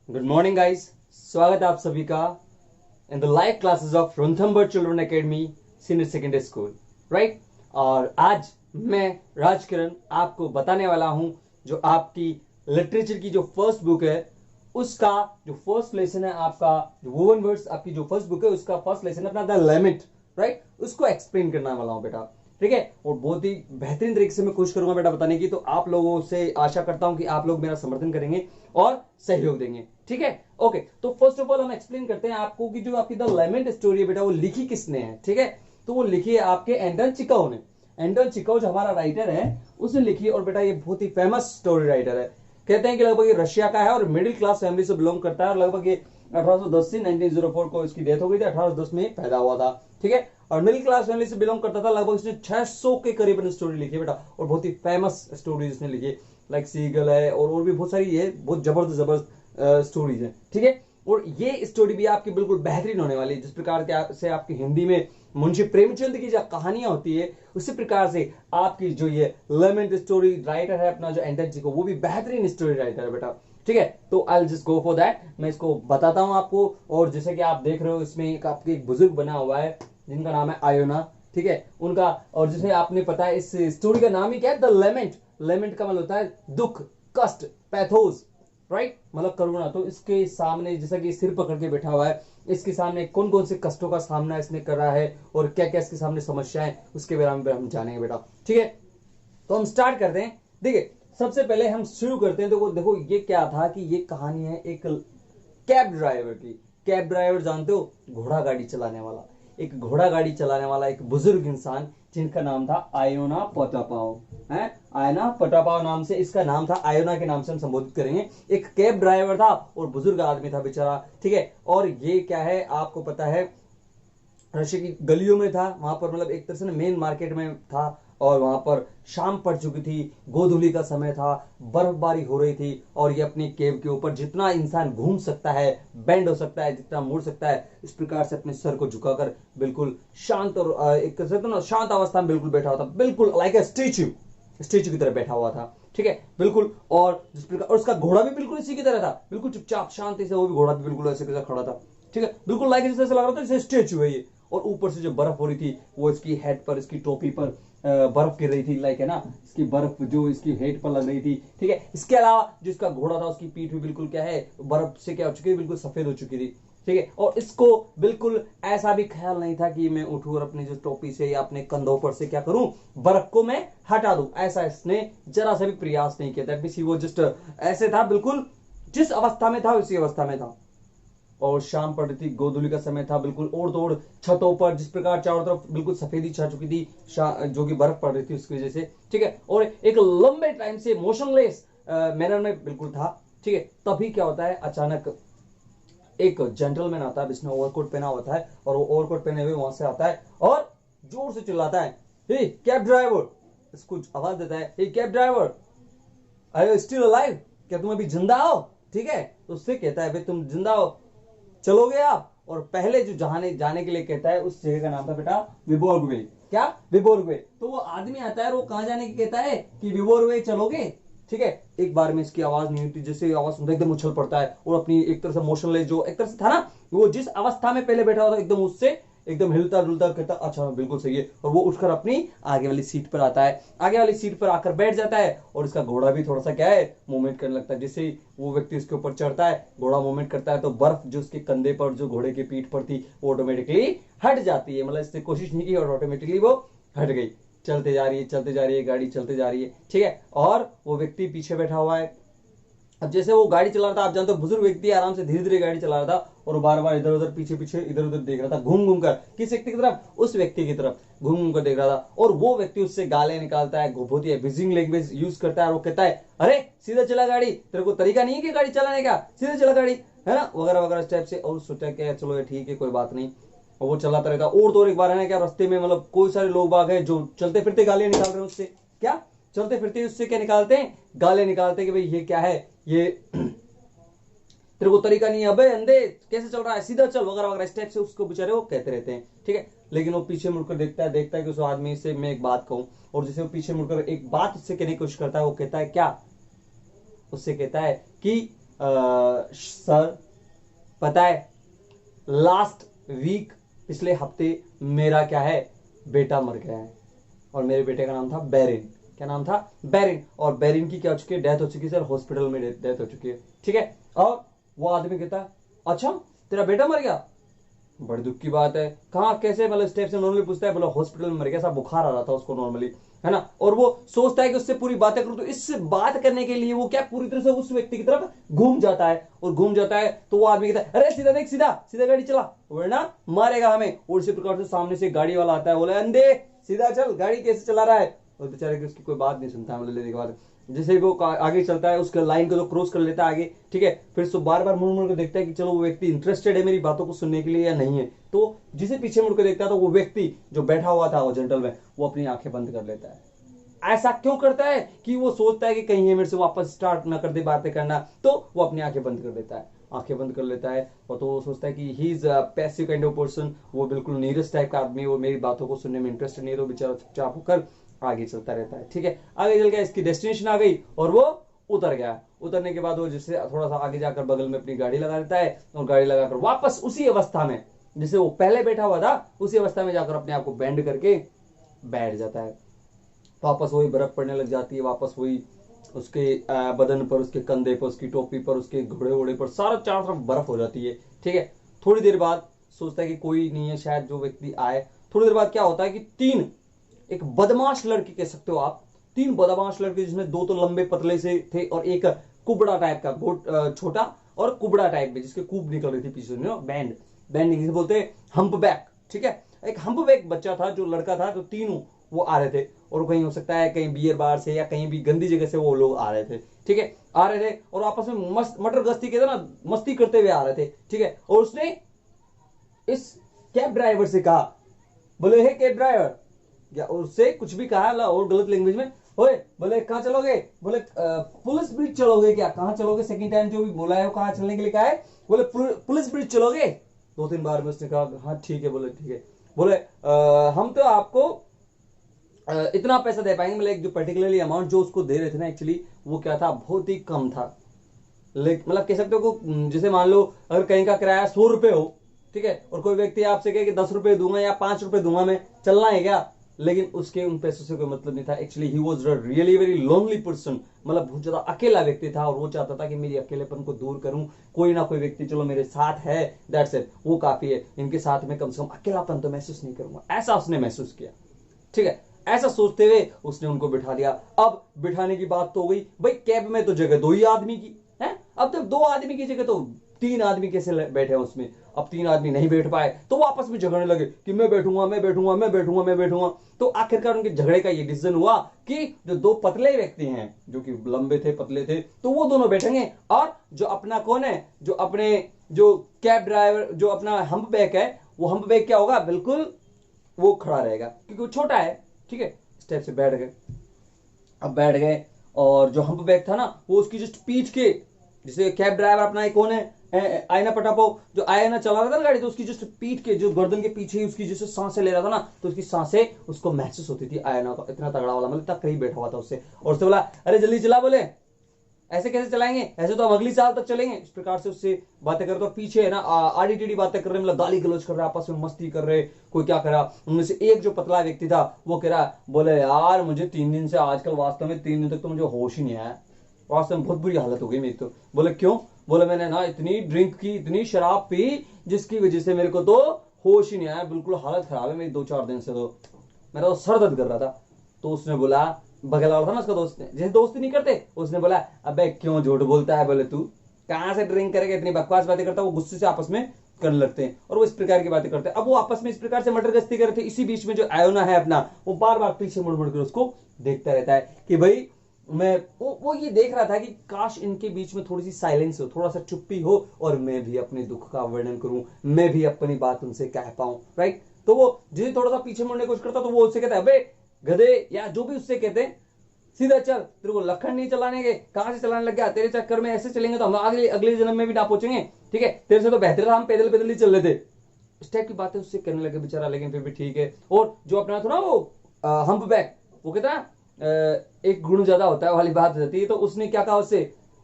Good morning guys. स्वागत है आप सभी का in the live classes of Ranthambore children academy senior secondary school, right. और आज मैं राजकिरण आपको बताने वाला हूं जो आपकी लिटरेचर की जो फर्स्ट बुक है उसका जो फर्स्ट लेसन है, आपका जो वोवन वर्ड्स आपकी जो फर्स्ट बुक है उसका फर्स्ट लेसन है अपना द लेमेंट, राइट। उसको एक्सप्लेन करने वाला हूं बेटा, ठीक है। और बहुत ही बेहतरीन तरीके से मैं कोशिश करूंगा बेटा बताने की, तो आप लोगों से आशा करता हूं कि आप लोग मेरा समर्थन करेंगे और सहयोग देंगे, ठीक है। ओके, तो फर्स्ट ऑफ ऑल हम एक्सप्लेन करते हैं आपको कि जो आपकी द लेमेंट स्टोरी है बेटा वो लिखी किसने है, ठीक है। तो वो लिखी है आपके एंटन चिकाओ ने। एंटन चिकाओ जो हमारा राइटर है उसने लिखी है, और बेटा ये बहुत ही फेमस स्टोरी राइटर है। कहते हैं कि लगभग ये रशिया का है और मिडिल क्लास फैमिली से बिलोंग करता है, और लगभग ये 1810 से 1904 को इसकी डेथ हो गई थी। 1810 में पैदा हुआ था, ठीक है। और मिडिल क्लास फैमिली से बिलोंग करता था। लगभग इसने 600 के करीब स्टोरी लिखी है बेटा, और बहुत ही फेमस स्टोरी इसने लिखी है, लाइक सीगल है और भी बहुत सारी है, बहुत जबरदस्त जबरदस्त स्टोरीज है, ठीक है। और ये स्टोरी भी आपकी बिल्कुल बेहतरीन होने वाली है। जिस प्रकार से आपकी हिंदी में मुंशी प्रेमचंद की जो कहानियां होती है उसी प्रकार से आपकी जो ये लेमेंट स्टोरी राइटर है अपना जो एंटन चिकाओ, वो भी बेहतरीन स्टोरी राइटर है बेटा, ठीक है। तो I just go for that, मैं इसको बताता हूं आपको। और जैसे कि आप देख रहे हो इसमें एक आपके एक बुजुर्ग बना हुआ है जिनका नाम है आयोना, ठीक है उनका। और जैसे आपने पता है इस स्टोरी का नाम ही क्या है, द लेमेंट। लेमेंट का मतलब होता है दुख, कष्ट, पैथोस, राइट, मतलब करुणा। तो इसके सामने जैसा कि सिर पकड़ के बैठा हुआ है, इसके सामने कौन कौन से कष्टों का सामना इसने कर रहा है और क्या क्या इसके सामने समस्याएं, उसके बारे में हम जानेंगे बेटा, ठीक है। तो हम स्टार्ट करते हैं। देखिए सबसे पहले हम शुरू करते हैं। तो देखो ये क्या था कि ये कहानी है एक कैब ड्राइवर की। कैब ड्राइवर जानते हो, घोड़ा गाड़ी चलाने वाला, एक घोड़ा गाड़ी चलाने वाला एक बुजुर्ग इंसान जिनका नाम था आयोना पोटापाओ है। आयोना पोटापाओ नाम से इसका नाम था, आयोना के नाम से हम संबोधित करेंगे। एक कैब ड्राइवर था और बुजुर्ग आदमी था बेचारा, ठीक है। और ये क्या है आपको पता है, रशिया की गलियों में था, वहां पर मतलब एक तरह से मेन मार्केट में था। और वहां पर शाम पड़ चुकी थी, गोधूली का समय था, बर्फबारी हो रही थी, और ये अपनी केव के ऊपर जितना इंसान घूम सकता है, बेंड हो सकता है, जितना मुड़ सकता है, इस प्रकार से अपने सर को झुकाकर बिल्कुल शांत और एक तरह से तो ना शांत अवस्था में बिल्कुल बैठा हुआ था, बिल्कुल लाइक ए स्टेच्यू, स्टेच्यू की तरह बैठा हुआ था, ठीक है बिल्कुल। और जिस प्रकार, और उसका घोड़ा भी बिल्कुल इसी की तरह था, बिल्कुल चुपचाप शांति से, वो भी घोड़ा भी बिल्कुल ऐसे कैसा खड़ा था, ठीक है बिल्कुल लाइक जैसे लग रहा था जैसे स्टेच्यू है ये। और ऊपर से जो बर्फ हो रही थी वो इसकी हेड पर, इसकी टोपी पर बर्फ गिर रही थी, लाइक है ना, इसकी बर्फ जो इसकी हेड पर लग रही थी, ठीक है। इसके अलावा जो इसका घोड़ा था उसकी पीठ भी बिल्कुल क्या है, बर्फ से क्या हो चुकी है, बिल्कुल सफेद हो चुकी थी, ठीक है। और इसको बिल्कुल ऐसा भी ख्याल नहीं था कि मैं उठूं और अपनी जो टोपी से या अपने कंधों पर से क्या करूं, बर्फ को मैं हटा दूं, ऐसा इसने जरा सा भी प्रयास नहीं किया। दैट मींस वो जस्ट ऐसे था, बिल्कुल जिस अवस्था में था उसी अवस्था में था। और शाम पड़ रही थी, गोधूली का समय था, बिल्कुल ओर तोड़ छतों पर जिस प्रकार चारों तरफ बिल्कुल सफेदी छा चुकी थी, जो कि बर्फ पड़ रही थी उसकी वजह से, ठीक है। और एक लंबे टाइम से मोशनलेस मैनर में बिल्कुल था, ठीक है। तभी क्या होता है, अचानक एक जेंटलमैन आता है, जिसने ओवरकोट पहना होता है, और वो ओवरकोट पहने हुए वहां से आता है और जोर से चिल्लाता है, हे कैब ड्राइवर। इसको आवाज देता है, hey cab driver, are you still alive, क्या तुम अभी जिंदा हो, ठीक है। तो उससे कहता है, भाई तुम जिंदा हो, चलोगे आप। और पहले जो जहाने जाने के लिए कहता है उस जगह का नाम था बेटा विबोर्गवे। क्या, विबोर्गवे। तो वो आदमी आता है और वो कहां जाने की कहता है कि विबोर्गवे चलोगे, ठीक है। एक बार में इसकी आवाज नहीं होती, जैसे आवाज सुनता एकदम उछल पड़ता है और अपनी एक तरह से मोशनलेस, जो एक तरह से था ना, वो जिस अवस्था में पहले बैठा हुआ था एकदम उससे एकदम हिलता डुलता, कहता अच्छा बिल्कुल सही है। और वो उठकर अपनी आगे वाली सीट पर आता है, आगे वाली सीट पर आकर बैठ जाता है। और इसका घोड़ा भी थोड़ा सा क्या है, मूवमेंट करने लगता है। जैसे ही वो व्यक्ति उसके ऊपर चढ़ता है, घोड़ा मूवमेंट करता है, तो बर्फ जो उसके कंधे पर, जो घोड़े की पीठ पर थी, वो ऑटोमेटिकली हट जाती है। मतलब इसने कोशिश नहीं की और ऑटोमेटिकली वो हट गई। चलते जा रही है, चलते जा रही है, गाड़ी चलते जा रही है, ठीक है। और वो व्यक्ति पीछे बैठा हुआ है। अब जैसे वो गाड़ी चला रहा था, आप जानते हो बुजुर्ग व्यक्ति आराम से धीरे धीरे गाड़ी चला रहा था, और बार बार इधर उधर पीछे पीछे इधर उधर देख रहा था, घूम घूम कर। किस व्यक्ति की तरफ, उस व्यक्ति की तरफ घूम घूम कर देख रहा था। और वो व्यक्ति उससे गालें निकालता है, बहुत ही अब्यूजिंग लैंग्वेज यूज करता है। वो कहता है, अरे सीधा चला गाड़ी, तेरे को तरीका नहीं है कि गाड़ी चलाने का, सीधा चला गाड़ी, है ना, वगैरह वगैरह टाइप से। और सोचा क्या, चलो ठीक है कोई बात नहीं। और वो चलाता रहता। और तो और एक बार है ना क्या, रास्ते में मतलब कोई सारे लोग बाग है जो चलते फिरते गालियां निकाल रहे हैं उससे। क्या, चलते फिरते उससे क्या निकालते हैं, गालियां निकालते हैं कि भाई ये क्या है, ये तेरे को तरीका नहीं है, अबे अंधे कैसे चल रहा है, सीधा चल, वगैरह वगैरह स्टेप से उसको बेचारे वो कहते रहते हैं, ठीक है। लेकिन वो पीछे मुड़कर देखता है कि उस आदमी से मैं एक बात कहूं। और जैसे वो पीछे मुड़कर एक बात उससे कहने की कोशिश करता है, वो कहता है क्या, उससे कहता है कि सर पता है लास्ट वीक पिछले हफ्ते मेरा क्या है बेटा मर गया है, और मेरे बेटे का नाम था बैरिन। क्या नाम था? बैरिन। और बैरिन की क्या हो चुकी है? डेथ हो चुकी है सर, हॉस्पिटल में डेथ हो चुकी है। ठीक है। और वो आदमी कहता है अच्छा तेरा बेटा मर गया, बड़ी दुख की बात है, कहाँ कैसे? मतलब स्टेप से नॉर्मली पूछता है, बोला हॉस्पिटल में मर गया, सब बुखार आ रहा था उसको नॉर्मली, है ना। और वो सोचता है कि उससे पूरी बातें करूं, तो इससे बात करने के लिए वो क्या पूरी तरह से उस व्यक्ति की तरफ घूम जाता है, और घूम जाता है तो वो आदमी कहता है अरे सीधा देख, सीधा सीधा गाड़ी चला वरना मारेगा हमें। और इसी प्रकार से सामने से गाड़ी वाला आता है, बोले अंधे सीधा चल, गाड़ी कैसे चला रहा है? और बेचारे की उसकी कोई बात नहीं सुनता है, मतलब लेने के बाद जैसे ही वो आगे चलता है उसके लाइन को तो क्रॉस कर लेता है आगे, ठीक है। फिर उसको बार बार मुड़ मुड़ कर देखता है कि चलो वो व्यक्ति इंटरेस्टेड है मेरी बातों को सुनने के लिए या नहीं है। तो जिसे पीछे मुड़ कर देखता है तो वो व्यक्ति जो बैठा हुआ था वो जेंटल में, वो अपनी आंखें बंद कर लेता है। ऐसा क्यों करता है? कि वो सोचता है कि कहीं ये मेरे से वापस स्टार्ट ना कर दे बातें करना, तो वो अपनी आंखें बंद कर देता है, आंखें बंद कर लेता है। और तो वो सोचता है कि he is passive kind of person, वो बिल्कुल नीरस टाइप का आदमी, वो मेरी बातों को सुनने में इंटरेस्ट नहीं है, तो बेचारा चुपचाप होकर आगे चलता रहता है। ठीक है, आगे चल गया, इसकी डेस्टिनेशन आ गई और वो उतर गया। उतरने के बाद वो जिससे थोड़ा सा आगे जाकर बगल में अपनी गाड़ी लगा देता है, और गाड़ी लगाकर वापस उसी अवस्था में जिसे वो पहले बैठा हुआ था उसी अवस्था में जाकर अपने आप को बेंड करके बैठ जाता है। वापस वही बर्फ पड़ने लग जाती है, वापस वही उसके बदन पर, उसके कंधे पर, उसकी टोपी पर, उसके घोड़े वोड़े पर, सारा चारों तरफ बर्फ हो जाती है। ठीक है, थोड़ी देर बाद सोचता है कि कोई नहीं है शायद जो व्यक्ति आए। थोड़ी देर बाद क्या होता है कि तीन एक बदमाश लड़की कह सकते हो आप, तीन बदमाश लड़के, जिसमें दो तो लंबे पतले से थे और एक कुबड़ा टाइप का, छोटा और कुबड़ा टाइप में, जिसके कूब निकल रही थी पीछे, बैंड बैंड जिसे बोलते हैं हम्प बैक। ठीक है, एक हम्प बैक बच्चा था जो लड़का था, तो तीनों वो आ रहे थे, और कहीं हो सकता है कहीं बियर बार से या कहीं भी गंदी जगह से वो लोग आ रहे थे। ठीक है, आ रहे थे और आपस में मस्त मटर गश्ती के ना मस्ती करते हुए आ रहे थे। ठीक है, और उसने इस कैब ड्राइवर से कहा, बोले हे कैब ड्राइवर, या उससे कुछ भी कहा और गलत लैंग्वेज में, ओए बोले कहाँ चलोगे? बोले पुलिस ब्रिज चलोगे क्या? कहाँ चलोगे? सेकंड टाइम जो भी बोला है वो कहाँ चलने के लिए कहा है? बोले पुलिस ब्रिज चलोगे। दो तीन बार में उसने कहा हाँ ठीक है। बोले ठीक है। बोले हम तो आपको इतना पैसा दे पाएंगे, मतलब एक जो पर्टिकुलरली अमाउंट जो उसको दे रहे थे ना, एक्चुअली वो क्या था, बहुत ही कम था। मतलब कह सकते हो जैसे मान लो अगर कहीं का किराया 100 रुपए हो, ठीक है, और कोई व्यक्ति आपसे कहे कि 10 रुपए दूंगा या 5 रुपए दूंगा, मैं चलना है क्या? लेकिन उसके उन पैसों से कोई मतलब नहीं था। Actually he was really very lonely person, मतलब बहुत ज्यादा अकेला व्यक्ति था, और वो चाहता था कि मेरी अकेलेपन को दूर करूं, कोई ना कोई व्यक्ति चलो मेरे साथ है, दैट्स इट, वो काफी है, इनके साथ में कम से कम अकेलापन तो महसूस नहीं करूंगा, ऐसा उसने महसूस किया। ठीक है, ऐसा सोचते हुए उसने उनको बिठा दिया। अब बिठाने की बात तो हो गई, भाई कैब में तो जगह दो ही आदमी की है, अब तो दो आदमी की जगह तो तीन आदमी कैसे बैठे हैं उसमें? अब तीन आदमी नहीं बैठ पाए तो वो आपस में झगड़ने लगे कि मैं बैठूंगा, मैं बैठूंगा, मैं बैठूंगा, मैं बैठूंगा। तो आखिरकार उनके झगड़े का ये डिसीजन हुआ कि जो दो पतले व्यक्ति हैं, जो कि लंबे थे पतले थे, तो वो दोनों बैठेंगे, और जो अपना कौन है, जो अपने जो कैब ड्राइवर, जो अपना हम्प बैक है, वो हम्प बैक क्या होगा, बिल्कुल वो खड़ा रहेगा क्योंकि वो छोटा है। ठीक है, स्टेप से बैठ गए। अब बैठ गए, और जो हम्प बैक था ना, वो उसकी जस्ट पीठ के, जैसे कैब ड्राइवर अपना एक कौन है, आईना पटापो, जो आईना चला रहा था ना गाड़ी, तो उसकी जस्ट पीठ के, जो गर्दन के पीछे ही उसकी जैसे सांसें ले रहा था ना, तो उसकी सांसें उसको महसूस होती थी आईना का, इतना तगड़ा वाला, मतलब इतना करीब बैठा हुआ था उससे। और उससे बोला अरे जल्दी चला। बोले ऐसे कैसे चलाएंगे, ऐसे तो हम अगली साल तक चलेंगे। इस प्रकार से उससे बातें करते, तो पीछे है ना आड़ी टेढ़ी बातें कर रहे, मतलब गाली गलौज कर रहे, आपस में मस्ती कर रहे, कोई क्या करा। उनमें से एक जो पतला व्यक्ति था वो कह रहा, बोले यार मुझे 3 दिन से, आजकल वास्तव में 3 दिन तक तो मुझे होश ही नहीं आया, वास्तव में बहुत बुरी हालत हो गई मेरी तो। बोले क्यों? बोले मैंने ना इतनी ड्रिंक की, इतनी शराब पी, जिसकी वजह से मेरे को तो होश ही नहीं आया, बिल्कुल हालत खराब है मेरी 2-4 दिन से, तो मेरा तो सर दर्द कर रहा था। तो उसने बोला, बगल वाला था ना उसका दोस्त, जैसे दोस्ती नहीं करते, उसने बोला अबे क्यों झूठ बोलता है, बोले तू कहां से ड्रिंक करेगा, इतनी बकवास बातें करता है। वो गुस्से से आपस में करने लगते हैं और वो इस प्रकार की बातें करते हैं। अब वो आपस में इस प्रकार से मटर गश्ती कर रहे थे, इसी बीच में जो आयोना है अपना, वो बार बार पीछे मुड़ मुड़ कर उसको देखता रहता है कि भाई मैं वो ये देख रहा था कि काश इनके बीच में थोड़ी सी साइलेंस हो, थोड़ा सा चुप्पी हो, और मैं भी अपने दुख का वर्णन करूं, मैं भी अपनी बात उनसे कह पाऊं, राइट। तो वो जिसे थोड़ा सा पीछे मुड़ने की कोशिश करता, तो वो उससे कहता है अबे गधे, या जो भी उससे कहते हैं, सीधा चल, तेरे को लखन नहीं चलाने के, कहां से चलाने लग गया, तेरे चक्कर में ऐसे चलेंगे तो हम अगले अगले जन्म में भी ना पहुंचेंगे। ठीक है, तेरे से तो बेहतर था हम पैदल पैदल ही चल रहे थे। इस टाइप की बातें उससे करने लगे बेचारा, लेकिन फिर भी ठीक है। और जो अपना था ना वो हम्प बैक, वो कहता है एक गुण ज्यादा होता है वाली बात रहती है, तो उसने क्या कहा उससे,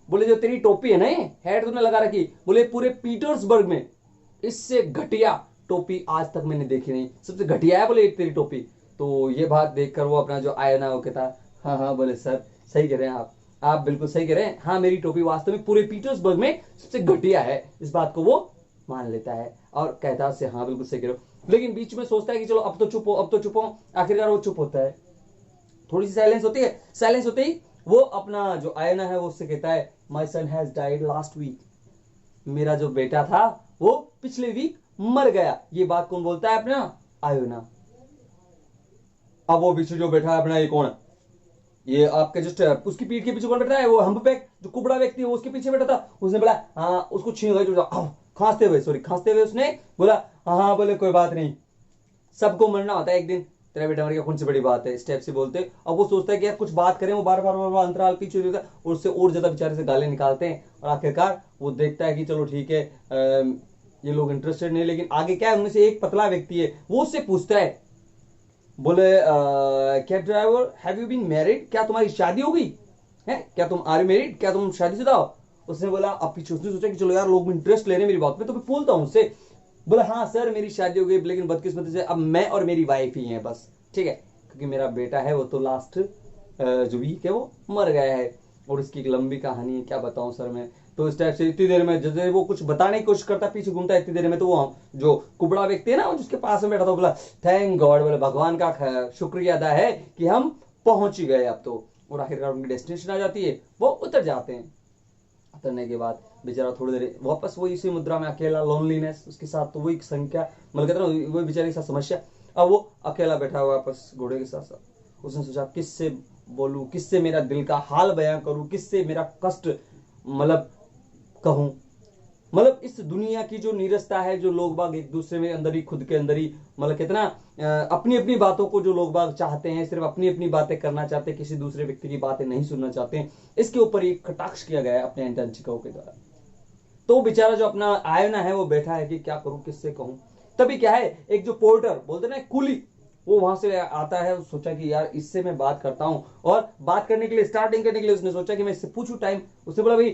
बोले जो तेरी टोपी है ना, हेड तूने लगा रखी, बोले पूरे पीटर्सबर्ग में इससे घटिया टोपी आज तक मैंने देखी नहीं, सबसे घटिया है बोले एक तेरी टोपी। तो ये बात देखकर वो अपना जो आयना वो कहता, हाँ हाँ बोले सर सही कह रहे हैं आप बिल्कुल सही कह रहे हैं, हाँ मेरी टोपी वास्तव में पूरे पीटर्सबर्ग में सबसे घटिया है। इस बात को वो मान लेता है और कहता है हाँ बिल्कुल सही कह रहे हो, लेकिन बीच में सोचता है कि चलो अब तो चुप हो, अब तो चुप हो। आखिरकार वो चुप होता है, थोड़ी सी साइलेंस होती है, साइलेंस होते ही वो अपना जो आयना है वो उससे कहता है माई son has died last week, मेरा जो बेटा था वो पिछले वीक मर गया। ये बात कौन बोलता है? अपना आयोना। अब वो पीछे जो बैठा है अपना, ये कौन है? ये आपके जस्ट उसकी पीठ के पीछे कौन बैठा है? वो हम्पबैक जो कुबड़ा व्यक्ति है वो उसके पीछे बैठा था। उसने बोला हाँ, उसको छीन गई, खांसते हुए उसने बोला हाँ हाँ बोले कोई बात नहीं, सबको मरना होता है एक दिन, तेरा बेटा मर गया, कौन सी बड़ी बात है, स्टेप से बोलते। अब वो सोचता है कि यार कुछ बात करें, वो बार बार अंतराल पीछे देता है और उससे और ज्यादा बेचारे से गालें निकालते हैं। और आखिरकार वो देखता है कि चलो ठीक है, ये लोग इंटरेस्टेड नहीं, लेकिन आगे क्या है, उनमें से एक पतला व्यक्ति है, वो उससे पूछता है, बोले cab driver have you been married, क्या तुम्हारी शादी हो गई है, क्या तुम आर मैरिड, क्या तुम शादीशुदा हो? उसने बोला, अब पीछे उसने सोचा कि चलो यार लोग इंटरेस्ट ले रहे हैं मेरी बात में, तो मैं बोलता हूँ उससे। बोला हाँ सर मेरी शादी हो गई, लेकिन बदकिस्मती से अब मैं और मेरी वाइफ ही हैं बस, ठीक है, क्योंकि मेरा बेटा है वो तो लास्ट जो वीक है वो मर गया है, और इसकी एक लंबी कहानी है, क्या बताऊं सर मैं। तो इस टाइप से इतनी देर में जैसे वो कुछ बताने की कोशिश करता, पीछे घूमता, इतनी देर में तो वो जो कुबड़ा व्यक्ति है ना जिसके पास में बैठा था, बोला थैंक गॉड, बोले भगवान का शुक्रिया अदा है कि हम पहुंच ही गए अब तो। और आखिरकार उनकी डेस्टिनेशन आ जाती है, वो उतर जाते हैं। उतरने के बाद बेचारा थोड़ी देर वापस वही इसी मुद्रा में अकेला, लोनलीनेस उसके साथ, तो वही संख्या मतलब कहते ना वही बेचारे के साथ समस्या। अब वो अकेला बैठा हुआ वापस घोड़े के साथ साथ, उसने सोचा किससे बोलूं, किससे मेरा दिल का हाल बयां करूं, किससे मेरा कष्ट मतलब कहूं। मतलब इस दुनिया की जो नीरसता है, जो लोग बाग एक दूसरे में अंदर ही खुद के अंदर ही मतलब कितना अपनी अपनी बातों को जो लोग बाग चाहते हैं, सिर्फ अपनी अपनी बातें करना चाहते हैं, किसी दूसरे व्यक्ति की बातें नहीं सुनना चाहते हैं, इसके ऊपर एक कटाक्ष किया गया है अपने अंटार्कटिका के द्वारा। तो बेचारा जो अपना आयना है वो बैठा है कि क्या करूं, किससे कहूं। तभी क्या है, एक जो पोर्टर बोलते ना कुली, वो वहां से आता है, सोचा कि यार इससे मैं बात करता हूं। और बात करने के लिए, स्टार्टिंग करने के लिए उसने सोचा कि मैं इससे पूछूं टाइम। उसने बोला भाई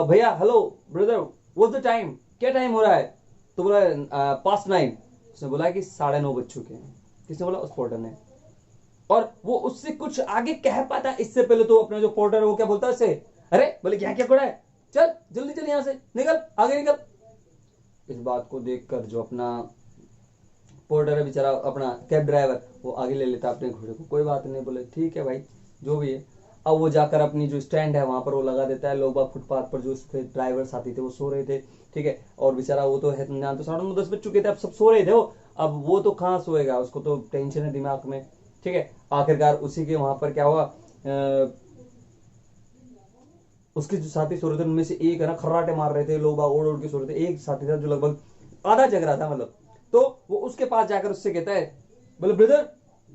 भैया hello brother, what's the time, क्या टाइम हो रहा है? तो बोला पास्ट 9। उसने बोला कि 9:30 बज चुके हैं। किसने बोला? उस पोर्टर ने। और वो उससे कुछ आगे कह पाता इससे पहले तो अपना जो पोर्टर है वो क्या बोलता है उससे, अरे बोले क्या क्या करा है, चल जल्दी चल यहां से निकल, आगे निकल। इस बात को देखकर जो अपना पोर्टर है बेचारा, अपना कैब ड्राइवर, वो आगे ले लेता अपने घोड़े को, कोई बात नहीं, बोले ठीक है भाई जो भी है। अब वो जाकर अपनी जो स्टैंड है वहां पर वो लगा देता है। लोग बाग फुटपाथ पर जो उसके ड्राइवर साथी थे वो सो रहे थे, ठीक है, और बेचारा वो तो है जान, तो 9:30 बज चुके थे, अब सब सो रहे थे वो। अब वो तो कहाँ सोएगा, उसको तो टेंशन है दिमाग में, ठीक है। आखिरकार उसी के वहां पर क्या हुआ, उसके जो साथी सो रहे थे उनमें से एक है ना खर्राटे मार रहे थे, लोग बाग ओढ़ ओढ़ के सो रहे थे। एक साथी था जो लगभग आधा जग रहा था मतलब, तो वो उसके पास जाकर उससे कहता है, बोले brother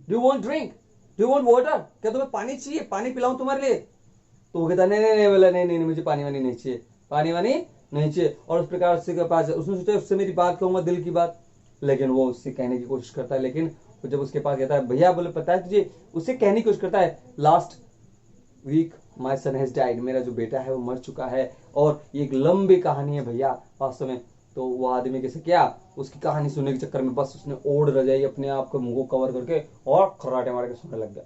do want drink, do want water, क्या तुम्हें पानी चाहिए, पानी पिलाऊं तुम्हारे लिए? तो वो कहता नहीं नहीं नहीं, बोला नहीं नहीं मुझे पानी वानी नहीं चाहिए, पानी वानी नहीं चाहिए। और उस प्रकार उसके पास उसने सोचा उससे मेरी बात कहूंगा, दिल की बात, लेकिन वो उससे कहने की कोशिश करता है। लेकिन जब उसके पास कहता है भैया, बोले पता है तुझे, उससे कहने की कोशिश करता है last week my son has died, मेरा जो बेटा है वो मर चुका है, और ये एक लंबी कहानी है भैया वास्तव में। तो वो आदमी कैसे क्या, उसकी कहानी सुनने के चक्कर में बस उसने ओढ़ रजाई अपने आप को मुंह को कवर करके और खर्राटे मार के सोने लग गया।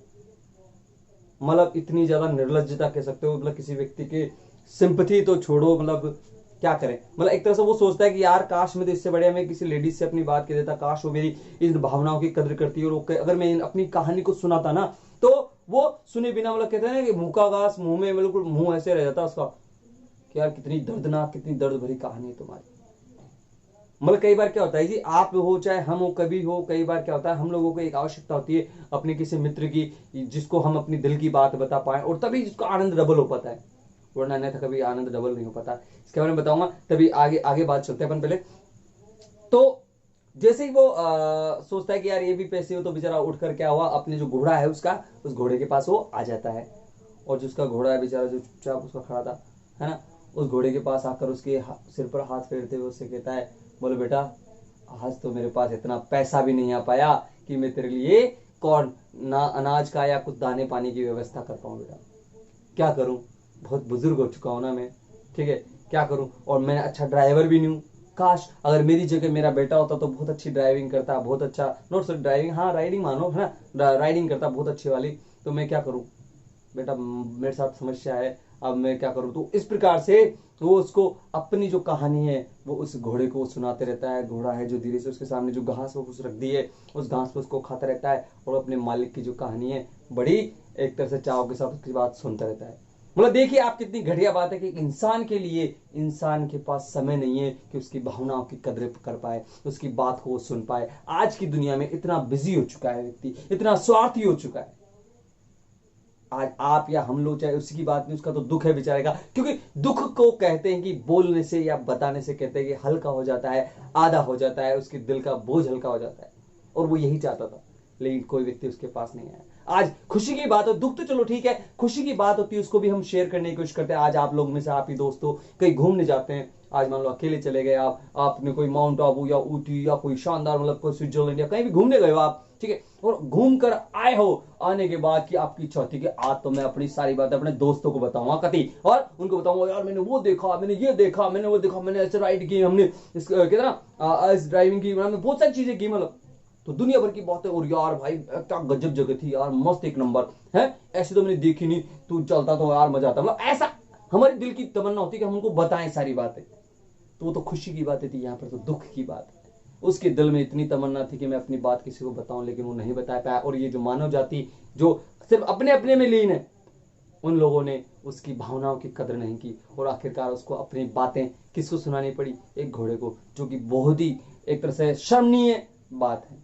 मतलब इतनी ज्यादा निर्लज्जता कह सकते हो, मतलब किसी व्यक्ति की सिंपथी तो छोड़ो, मतलब क्या करें। मतलब एक तरह से वो सोचता है कि यार काश मैं तो इससे बढ़िया मैं किसी लेडीज से अपनी बात कह देता, काश वो मेरी इन भावनाओं की कदर करती है, और अगर मैं अपनी कहानी को सुनाता ना तो वो सुने बिना मतलब कहते हैं ना कि मुंह का घास मुंह में, बिल्कुल मुंह ऐसे रह जाता उसका कि यार कितनी दर्दनाक, कितनी दर्द भरी कहानी है तुम्हारी। मतलब कई बार क्या होता है जी, आप हो चाहे हम हो, कभी हो, कई बार क्या होता है हम लोगों को एक आवश्यकता होती है अपने किसी मित्र की, जिसको हम अपनी दिल की बात बता पाए, और तभी जिसको आनंद डबल हो पाता है, वरना नहीं था कभी आनंद डबल नहीं हो पाता। इसके बारे में बताऊंगा, तभी आगे आगे बात चलते हैं अपन पहले। तो जैसे ही वो सोचता है कि यार ये भी पैसे हो, तो बेचारा उठकर क्या हुआ, अपने जो घोड़ा है उसका, उस घोड़े के पास वो आ जाता है। और जिसका घोड़ा है बेचारा जो चुपचाप उसका खड़ा था, है ना, उस घोड़े के पास आकर उसके सिर पर हाथ फेरते हुए उससे कहता है, बोले बेटा आज तो मेरे पास इतना पैसा भी नहीं आ पाया कि मैं तेरे लिए कौन ना अनाज का या कुछ दाने पानी की व्यवस्था कर पाऊं, बेटा क्या करूं, बहुत बुजुर्ग हो चुका हूं ना मैं, ठीक है, क्या करूं, और मैं अच्छा ड्राइवर भी नहीं हूं। काश अगर मेरी जगह मेरा बेटा होता तो बहुत अच्छी ड्राइविंग करता, बहुत अच्छा, नॉट सिर्फ ड्राइविंग, हाँ राइडिंग मानो है ना, राइडिंग करता बहुत अच्छी वाली। तो मैं क्या करूं बेटा, मेरे साथ समस्या है, अब मैं क्या करूं। तो इस प्रकार से वो उसको अपनी जो कहानी है वो उस घोड़े को सुनाते रहता है। घोड़ा है जो धीरे से उसके सामने जो घास वो उस रख दी है, उस घास पे उसको खाता रहता है और अपने मालिक की जो कहानी है बड़ी एक तरह से चाव के साथ उसकी बात सुनता रहता है। मतलब देखिए आप कितनी घटिया बात है कि इंसान के लिए इंसान के पास समय नहीं है कि उसकी भावनाओं की कदर कर पाए, उसकी बात को सुन पाए। आज की दुनिया में इतना बिजी हो चुका है व्यक्ति, इतना स्वार्थी हो चुका है। आज आप या हम लोग चाहे उसकी बात नहीं, उसका तो दुख है बेचारे का, क्योंकि दुख को कहते हैं कि बोलने से या बताने से कहते हैं कि हल्का हो जाता है, आधा हो जाता है, उसके दिल का बोझ हल्का हो जाता है। और वो यही चाहता था, लेकिन कोई व्यक्ति उसके पास नहीं आया। आज खुशी की बात हो, दुख तो चलो ठीक है, खुशी की बात होती है उसको भी हम शेयर करने की कोशिश करते हैं। आज आप लोग में से आप ही दोस्तों कहीं घूमने जाते हैं, आज मान लो अकेले चले गए आप, आपने कोई माउंट आबू या ऊटी या कोई शानदार मतलब कोई स्विट्जरलैंड या कहीं भी घूमने गए हो आप, ठीक है, और घूम कर आए हो, आने के बाद की आपकी इच्छा होती है कि आज तो मैं अपनी सारी बातें अपने दोस्तों को बताऊंगा कति, और उनको बताऊंगा यार मैंने वो देखा, मैंने ये देखा, मैंने वो देखा, मैंने ऐसे राइड की, हमने इस कहते ना इस ड्राइविंग की, हमने बहुत सारी चीजें की, मतलब तो दुनिया भर की बातें। और यार भाई क्या गजब जगह थी यार, मस्त एक नंबर है, ऐसे तो मैंने देखी नहीं, तू चलता तो यार मजा आता, मतलब ऐसा हमारे दिल की तमन्ना होती है कि हम उनको बताएं सारी बातें। तो वो तो खुशी की बातें थी, यहाँ पर तो दुख की बात है। उसके दिल में इतनी तमन्ना थी कि मैं अपनी बात किसी को बताऊं, लेकिन वो नहीं बता पाया। और ये जो मानव जाति जो सिर्फ अपने अपने में लीन है, उन लोगों ने उसकी भावनाओं की कदर नहीं की, और आखिरकार उसको अपनी बातें किसको सुनानी पड़ी, एक घोड़े को, जो कि बहुत ही एक तरह से शर्मनीय बात है।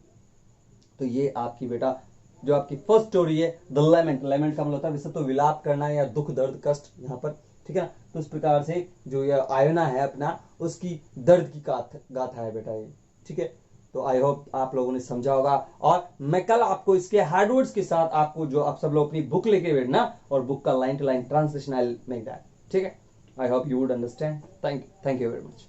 तो ये आपकी बेटा जो आपकी फर्स्ट स्टोरी है द लेमेंट, लेमेंट का मतलब होता है वैसे तो विलाप करना या दुख दर्द कष्ट यहाँ पर, ठीक है ना। तो इस प्रकार से जो ये आयना है अपना, उसकी दर्द की गाथा है बेटा ये, ठीक है। तो आई होप आप लोगों ने समझा होगा, और मैं कल आपको इसके हार्डवर्ड्स के साथ आपको जो आप सब लोग अपनी बुक लेके बैठना, और बुक का line to line translation I will make that, ठीक है। I hope you would understand. Thank you very much.